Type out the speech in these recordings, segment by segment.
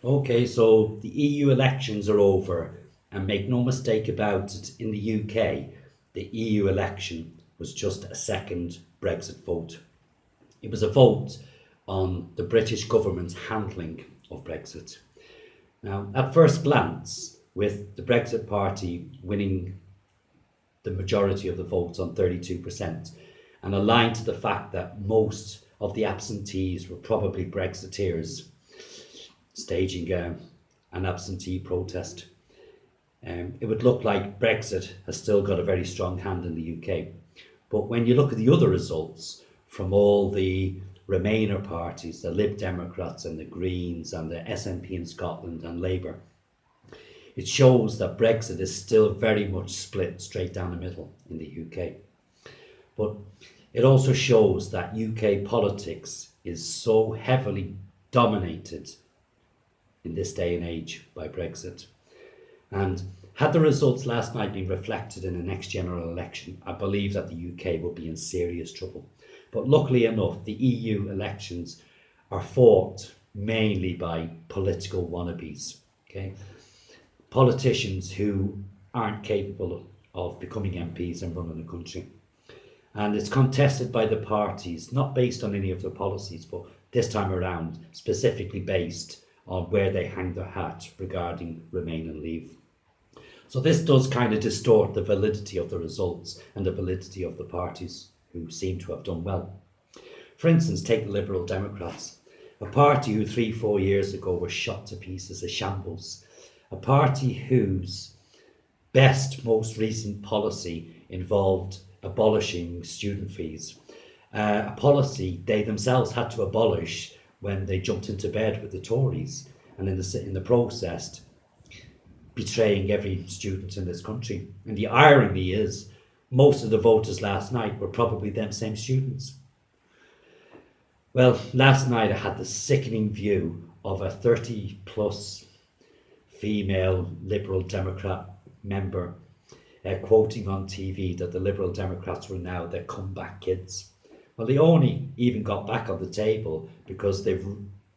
Okay, so the EU elections are over, and make no mistake about it, in the UK, the EU election was just a second Brexit vote. It was a vote on the British government's handling of Brexit. Now, at first glance, with the Brexit Party winning the majority of the votes on 32%, and aligned to the fact that most of the absentees were probably Brexiteers staging an absentee protest. It would look like Brexit has still got a very strong hand in the UK. But when you look at the other results from all the Remainer parties, the Lib Democrats and the Greens and the SNP in Scotland and Labour, it shows that Brexit is still very much split straight down the middle in the UK. But it also shows that UK politics is so heavily dominated in this day and age by Brexit. And had the results last night been reflected in the next general election, I believe that the UK will be in serious trouble. But luckily enough, the EU elections are fought mainly by political wannabes. Okay, politicians who aren't capable of becoming MPs and running the country. And it's contested by the parties, not based on any of their policies, but this time around, specifically based on where they hang their hat regarding Remain and Leave. So this does kind of distort the validity of the results and the validity of the parties who seem to have done well. For instance, take the Liberal Democrats, a party who 3, 4 years ago was shot to pieces, a shambles, a party whose best, most recent policy involved abolishing student fees, a policy they themselves had to abolish when they jumped into bed with the Tories, and in the process betraying every student in this country. And the irony is, most of the voters last night were probably them same students. Well, last night I had the sickening view of a 30 plus female Liberal Democrat member quoting on TV that the Liberal Democrats were now their comeback kids. Well, they only even got back on the table because they've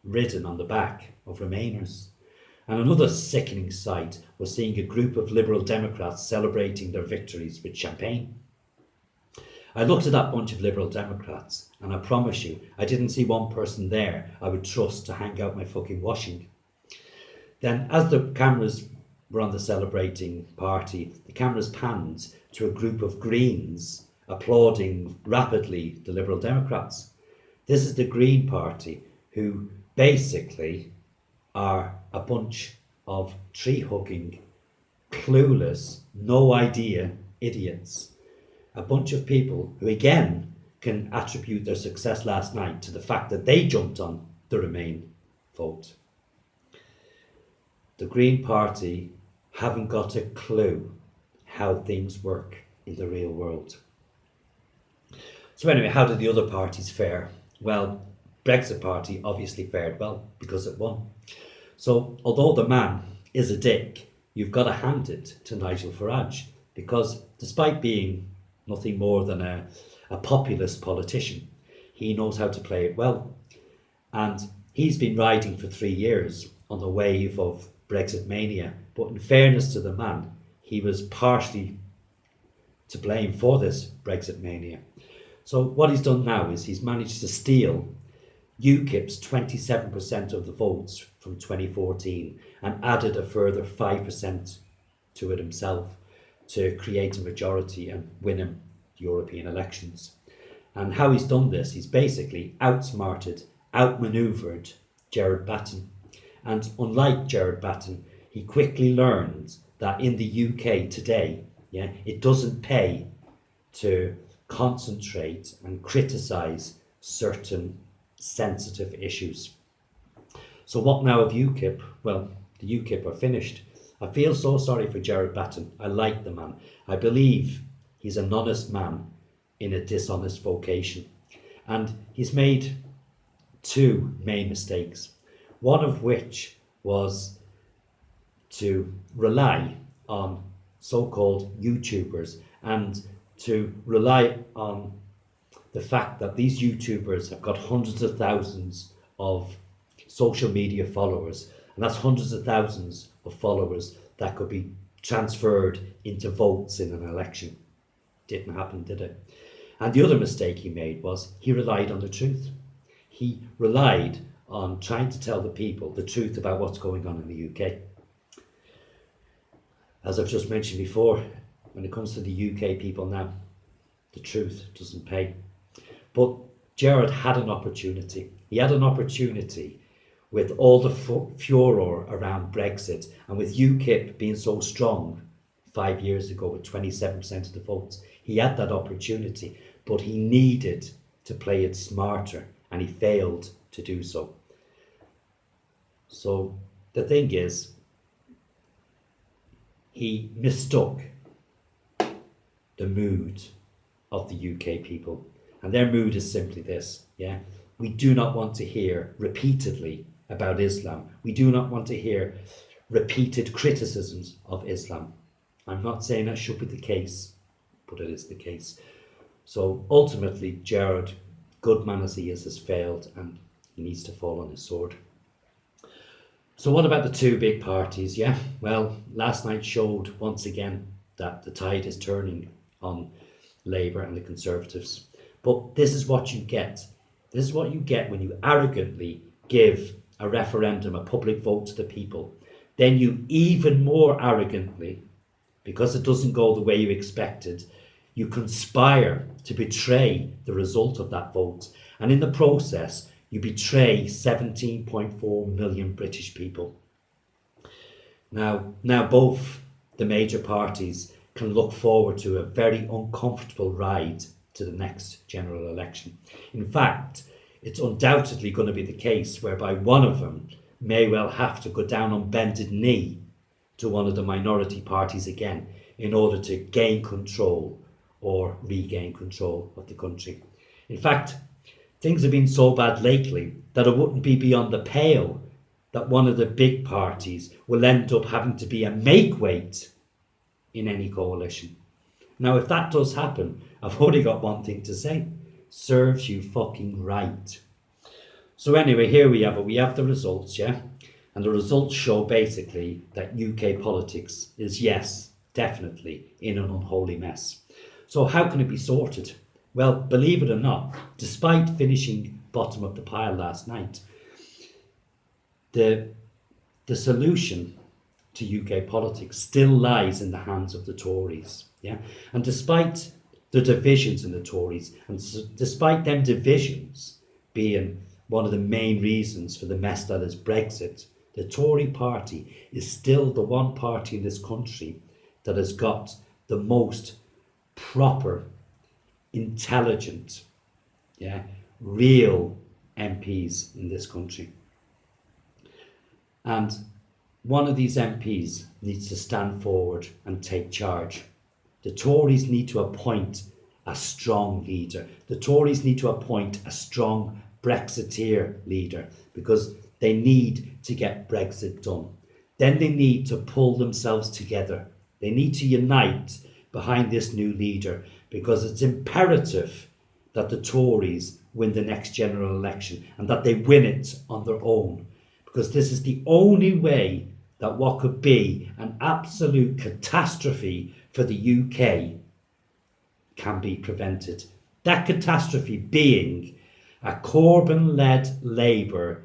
ridden on the back of Remainers. And another sickening sight was seeing a group of Liberal Democrats celebrating their victories with champagne. I looked at that bunch of Liberal Democrats, and I promise you, I didn't see one person there I would trust to hang out my fucking washing. Then, as the cameras were on the celebrating party, the cameras panned to a group of Greens applauding rapidly the Liberal Democrats. This is the Green Party, who basically are a bunch of tree hugging, clueless, no idea idiots. A bunch of people who, again, can attribute their success last night to the fact that they jumped on the Remain vote. The Green Party haven't got a clue how things work in the real world. So anyway, how did the other parties fare? Well, Brexit Party obviously fared well because it won. So although the man is a dick, you've got to hand it to Nigel Farage because despite being nothing more than a populist politician, he knows how to play it well. And he's been riding for 3 years on the wave of Brexit mania. But in fairness to the man, he was partially to blame for this Brexit mania. So what he's done now is he's managed to steal UKIP's 27% of the votes from 2014 and added a further 5% to it himself to create a majority and win him European elections. And how he's done this, he's basically outsmarted, outmaneuvered Gerard Batten. And unlike Gerard Batten, he quickly learned that in the UK today, yeah, it doesn't pay to concentrate and criticise certain sensitive issues. So what now of UKIP? Well, the UKIP are finished. I feel so sorry for Gerard Batten. I like the man. I believe he's an honest man in a dishonest vocation. And he's made two main mistakes. One of which was to rely on so-called YouTubers and to rely on the fact that these YouTubers have got hundreds of thousands of social media followers And that's hundreds of thousands of followers that could be transferred into votes in an election. Didn't happen, did it? And the other mistake he made was he relied on the truth. He relied on trying to tell the people the truth about what's going on in the UK. As I've just mentioned before, when it comes to the UK people now, the truth doesn't pay. But Gerard had an opportunity. He had an opportunity with all the furore around Brexit and with UKIP being so strong 5 years ago with 27% of the votes. He had that opportunity, but he needed to play it smarter, and he failed to do so. So the thing is, he mistook the mood of the UK people. And their mood is simply this, yeah? We do not want to hear repeatedly about Islam. We do not want to hear repeated criticisms of Islam. I'm not saying that should be the case, but it is the case. So ultimately, Gerard, good man as he is, has failed, and he needs to fall on his sword. So what about the two big parties? Yeah, well, last night showed once again that the tide is turning on Labour and the Conservatives. But this is what you get. This is what you get when you arrogantly give a referendum, a public vote to the people. Then you even more arrogantly, because it doesn't go the way you expected, you conspire to betray the result of that vote. And in the process, you betray 17.4 million British people. Now both the major parties can look forward to a very uncomfortable ride to the next general election. In fact, it's undoubtedly going to be the case whereby one of them may well have to go down on bended knee to one of the minority parties again in order to gain control or regain control of the country. In fact, things have been so bad lately that it wouldn't be beyond the pale that one of the big parties will end up having to be a make-weight in any coalition. Now, if that does happen, I've only got one thing to say. Serves you fucking right. So anyway, here we have it. We have the results, yeah? And the results show basically that UK politics is, yes, definitely in an unholy mess. So how can it be sorted? Well, believe it or not, despite finishing bottom of the pile last night, the solution to UK politics still lies in the hands of the Tories. Yeah, and despite the divisions in the Tories, and despite them divisions being one of the main reasons for the mess that is Brexit, the Tory party is still the one party in this country that has got the most proper, intelligent, real MPs in this country. And one of these MPs needs to stand forward and take charge. The Tories need to appoint a strong leader. The Tories need to appoint a strong Brexiteer leader because they need to get Brexit done. Then they need to pull themselves together. They need to unite behind this new leader because it's imperative that the Tories win the next general election and that they win it on their own, because this is the only way that what could be an absolute catastrophe for the UK can be prevented. That catastrophe being a Corbyn-led Labour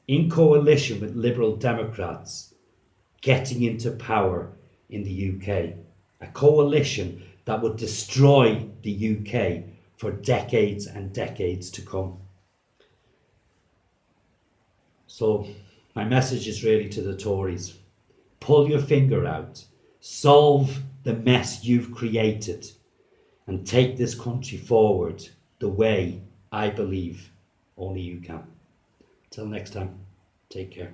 in coalition with Liberal Democrats getting into power in the UK. A coalition that would destroy the UK for decades and decades to come. So my message is really to the Tories. Pull your finger out, solve the mess you've created, and take this country forward the way I believe only you can. Till next time, take care.